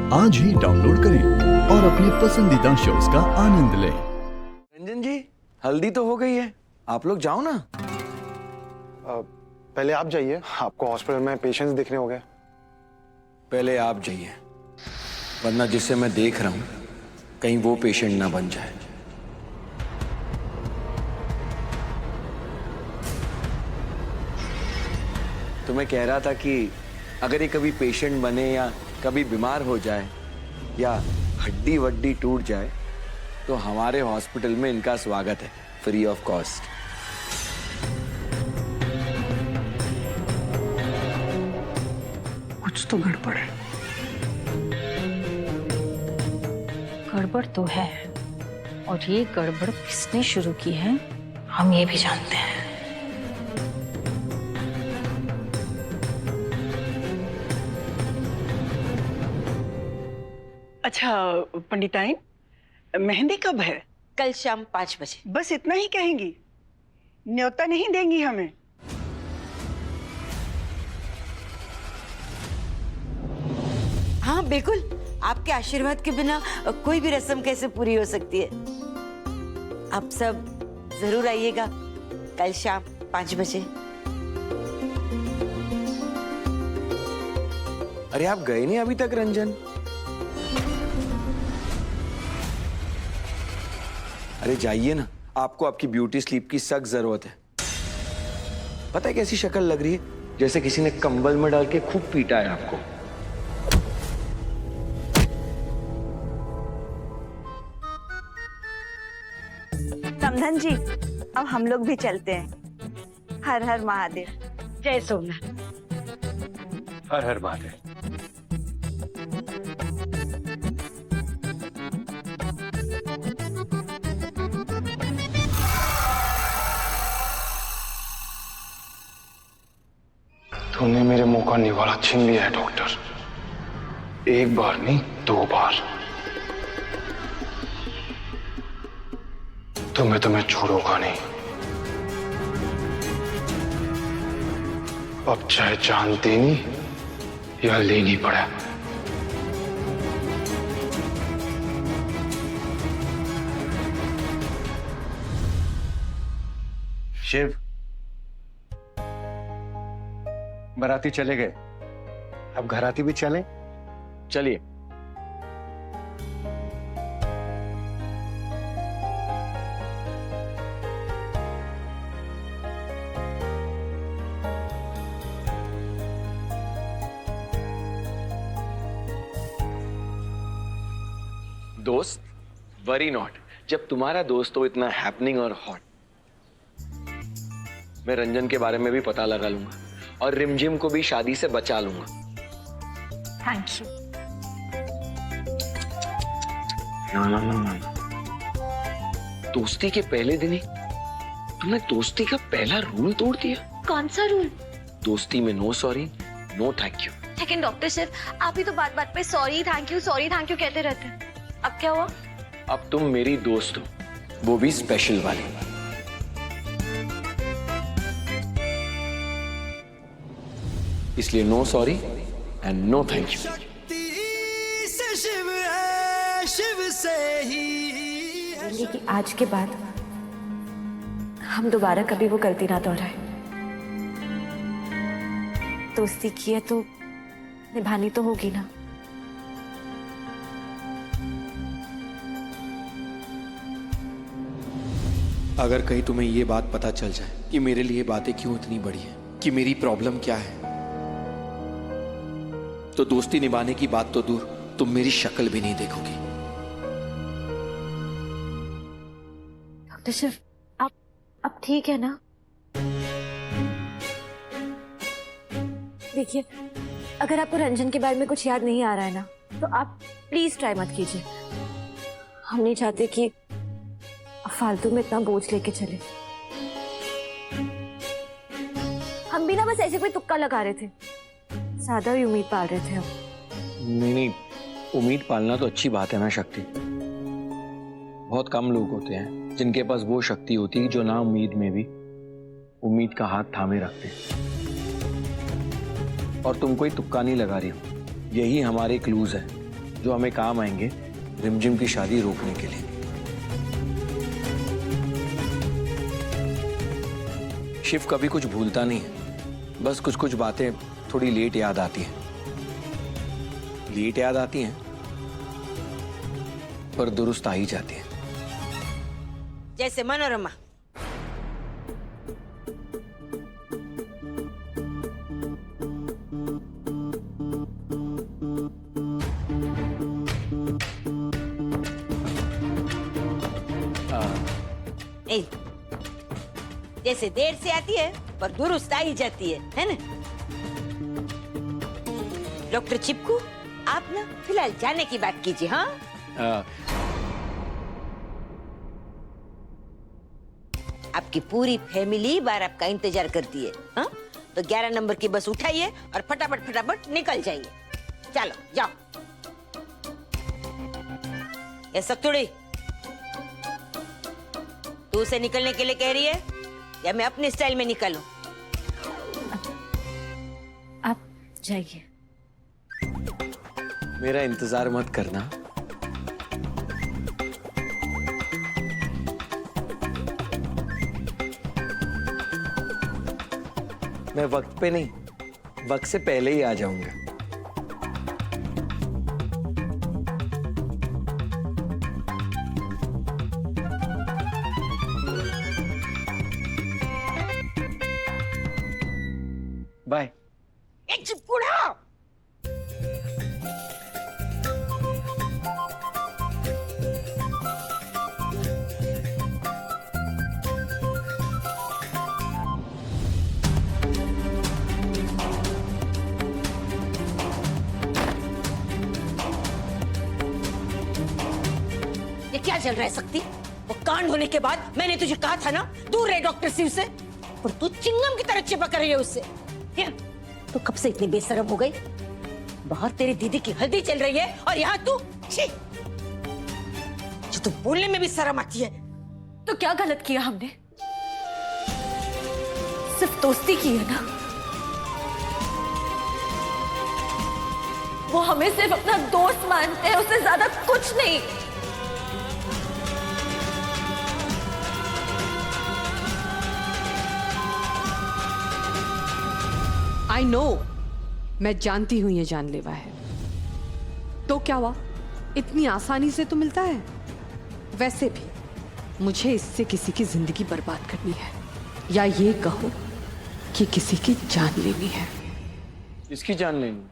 आज ही डाउनलोड करें और अपने पसंदीदा शोज का आनंद लें। रंजन जी, हल्दी तो हो गई है, आप लोग जाओ ना। पहले आप जाइए, आपको हॉस्पिटल में पेशेंट्स देखने होंगे। पहले आप जाइए, वरना जिसे मैं देख रहा हूं कहीं वो पेशेंट ना बन जाए। तो मैं कह रहा था कि अगर ये कभी पेशेंट बने या कभी बीमार हो जाए या हड्डी वड्डी टूट जाए तो हमारे हॉस्पिटल में इनका स्वागत है, फ्री ऑफ कॉस्ट। कुछ तो गड़बड़ है। गड़बड़ तो है, और ये गड़बड़ किसने शुरू की है हम ये भी जानते हैं। अच्छा पंडिताइन, मेहंदी कब है? कल शाम 5 बजे। बस इतना ही कहेंगी? न्योता नहीं देंगी हमें? हाँ बिल्कुल, आपके आशीर्वाद के बिना कोई भी रस्म कैसे पूरी हो सकती है। आप सब जरूर आइएगा कल शाम 5 बजे। अरे आप गए नहीं अभी तक रंजन? अरे जाइए ना, आपको आपकी ब्यूटी स्लीप की सख्त जरूरत है। पता है कैसी शक्ल लग रही है, जैसे किसी ने कंबल में डाल के खूब पीटा है आपको। समधन जी, अब हम लोग भी चलते हैं। हर हर महादेव। जय सोमनाथ। हर हर महादेव। तूने मेरे मुंह का निवाला छीन लिया है डॉक्टर। एक बार नहीं, 2 बार। तो मैं तुम्हें छोड़ूंगा नहीं। अब चाहे जान देनी या लेनी पड़े। शिव, बाराती चले गए, अब घराती भी चलें? चलिए। दोस्त, वरी नॉट। जब तुम्हारा दोस्त हो इतना हैपनिंग और हॉट, मैं रंजन के बारे में भी पता लगा लूंगा और रिमझिम को भी शादी से बचा लूंगा। Thank you. ना। दोस्ती के पहले दिन ही तुमने दोस्ती का पहला रूल तोड़ दिया। कौन सा रूल? दोस्ती में no sorry, no thank you. लेकिन डॉक्टर सिर्फ आप ही तो बात बात पे सॉरी थैंक यू कहते रहते हैं। अब क्या हुआ? अब तुम मेरी दोस्त हो, वो भी स्पेशल वाली। इसलिए no sorry and no thank you. बोलेंगे कि आज के बाद हम दोबारा कभी वो गलती ना दोहराए। दोस्ती की है तो निभानी तो होगी ना। अगर कहीं तुम्हें ये बात पता चल जाए कि मेरे लिए बातें क्यों इतनी बड़ी है, कि मेरी प्रॉब्लम क्या है, तो दोस्ती निभाने की बात तो दूर, तुम मेरी शक्ल भी नहीं देखोगी। डॉक्टर शिव, आप ठीक है ना? देखिए, अगर आपको रंजन के बारे में कुछ याद नहीं आ रहा है ना, तो आप प्लीज ट्राई मत कीजिए। हम नहीं चाहते कि फालतू में इतना बोझ लेके चले। हम भी ना बस ऐसे कोई तुक्का लगा रहे थे, ज्यादा ही उम्मीद पाल रहे थे हम। नहीं, उम्मीद पालना तो अच्छी बात है ना शक्ति। बहुत कम लोग होते हैं जिनके पास वो शक्ति होती है जो ना उम्मीद में भी उम्मीद का हाथ थामे रखते हैं। और तुम कोई तुक्का नहीं लगा रही हो, यही हमारे क्लूज है। जो हमें काम आएंगे रिमझिम की शादी रोकने के लिए। शिव कभी कुछ भूलता नहीं है, बस कुछ कुछ बातें थोड़ी लेट याद आती हैं। लेट याद आती हैं पर दुरुस्त आ ही जाती हैं। जैसे मनोरमा। ए, जैसे देर से आती है पर दुरुस्त आ ही जाती है ना? डॉक्टर चिपकू, आप ना फिलहाल जाने की बात कीजिए। हाँ, आपकी पूरी फैमिली बार आपका इंतजार करती है। हाँ, तो 11 नंबर की बस उठाइए और फटाफट फटाफट निकल जाइए। चलो जाओ। ये सख्तुड़ी, तू उसे निकलने के लिए कह रही है या मैं अपने स्टाइल में निकलूं? आप जाइए। मेरा इंतजार मत करना। मैं वक्त पे नहीं, वक्त से पहले ही आ जाऊंगा। बाय। एक चिपकुड़ा। ये क्या चल रहा है शक्ति? वो कांड होने के बाद मैंने तुझे कहा था ना, दूर रहे डॉक्टर शिव से, और तू चिंगम की तरह चिपक रही है उससे। तो कब से इतनी बेशरम हो गई? बाहर तेरी दीदी की हल्दी चल रही है और यहाँ तू छी! जो तू बोलने में भी शर्म आती है। तो क्या गलत किया हमने? सिर्फ दोस्ती की है ना। वो हमें सिर्फ अपना दोस्त मानते हैं, उससे ज्यादा कुछ नहीं। I know, मैं जानती हूं ये जानलेवा है। तो क्या हुआ? इतनी आसानी से तो मिलता है। वैसे भी मुझे इससे किसी की जिंदगी बर्बाद करनी है, या ये कहो कि किसी की जान लेनी है। किसकी जान लेनी?